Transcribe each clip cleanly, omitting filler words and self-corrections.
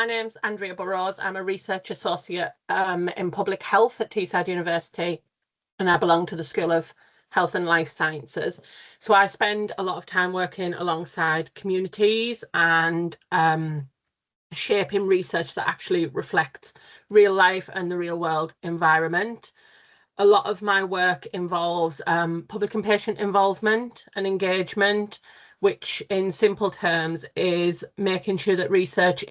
My name's Andrea Burrows. I'm a research associate in public health at Teesside University, and I belong to the School of Health and Life Sciences. So I spend a lot of time working alongside communities and shaping research that actually reflects real life and the real world environment. A lot of my work involves public and patient involvement and engagement, which in simple terms is making sure that research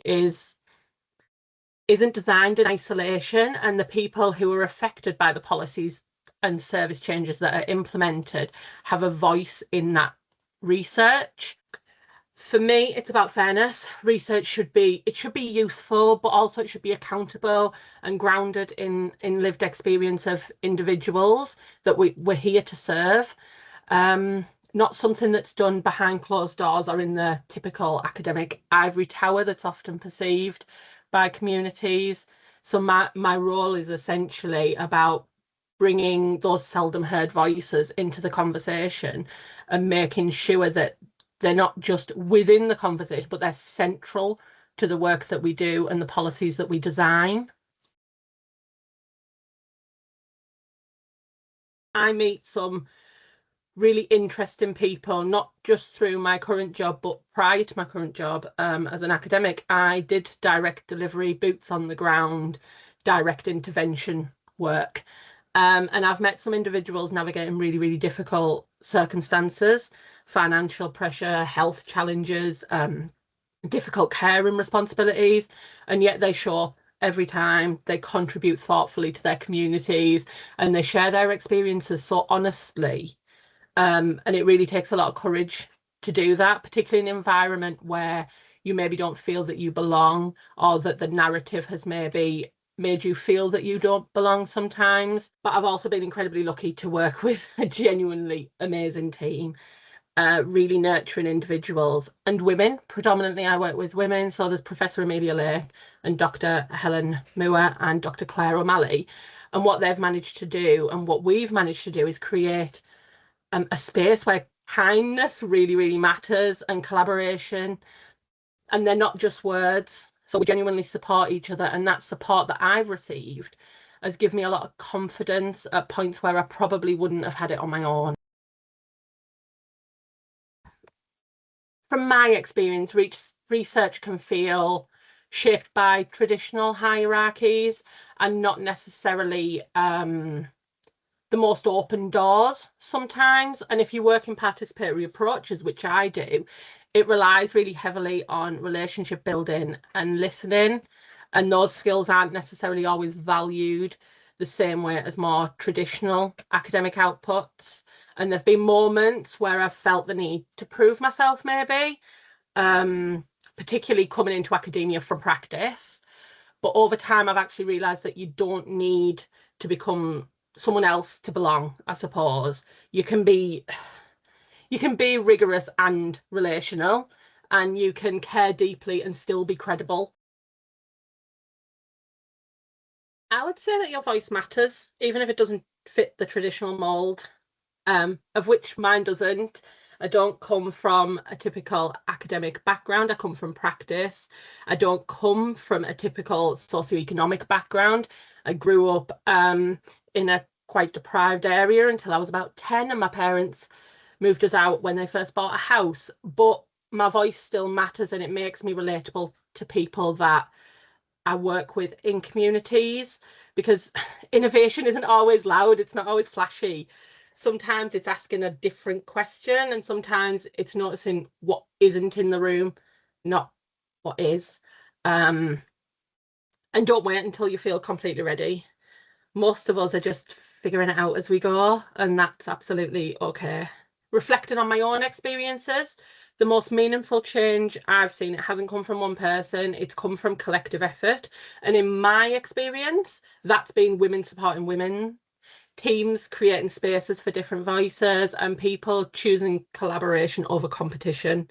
isn't designed in isolation, and the people who are affected by the policies and service changes that are implemented have a voice in that research. For me, it's about fairness. Research should be useful, but also it should be accountable and grounded in lived experience of individuals that we're here to serve. Not something that's done behind closed doors or in the typical academic ivory tower that's often perceived by communities. So my role is essentially about bringing those seldom heard voices into the conversation and making sure that they're not just within the conversation, but they're central to the work that we do and the policies that we design. I meet some really interesting people, not just through my current job, but prior to my current job as an academic. I did direct delivery, boots on the ground, direct intervention work. And I've met some individuals navigating really, really difficult circumstances, financial pressure, health challenges, difficult caring responsibilities, and yet they show up every time. They contribute thoughtfully to their communities and they share their experiences so honestly. And it really takes a lot of courage to do that, particularly in an environment where you maybe don't feel that you belong, or that the narrative has maybe made you feel that you don't belong sometimes. But I've also been incredibly lucky to work with a genuinely amazing team, really nurturing individuals and women. Predominantly, I work with women. So there's Professor Amelia Lake and Dr. Helen Moore and Dr. Claire O'Malley. And what they've managed to do and what we've managed to do is create a space where kindness really, really matters, and collaboration. And they're not just words. So we genuinely support each other. And that support that I've received has given me a lot of confidence at points where I probably wouldn't have had it on my own. From my experience, research can feel shaped by traditional hierarchies and not necessarily the most open doors sometimes. And if you work in participatory approaches, which I do, it relies really heavily on relationship building and listening. And those skills aren't necessarily always valued the same way as more traditional academic outputs. And there've been moments where I've felt the need to prove myself, maybe, particularly coming into academia from practice. But over time, I've actually realised that you don't need to become someone else to belong, I suppose. You can be rigorous and relational, and you can care deeply and still be credible. I would say that your voice matters, even if it doesn't fit the traditional mold, of which mine doesn't. I don't come from a typical academic background. I come from practice. I don't come from a typical socioeconomic background. I grew up in a quite deprived area until I was about 10, and my parents moved us out when they first bought a house. But my voice still matters, and it makes me relatable to people that I work with in communities, because innovation isn't always loud, it's not always flashy. Sometimes it's asking a different question, and sometimes it's noticing what isn't in the room, not what is. And don't wait until you feel completely ready. Most of us are just figuring it out as we go, and that's absolutely okay. Reflecting on my own experiences, the most meaningful change I've seen, it hasn't come from one person, it's come from collective effort. And in my experience, that's been women supporting women, teams creating spaces for different voices, and people choosing collaboration over competition.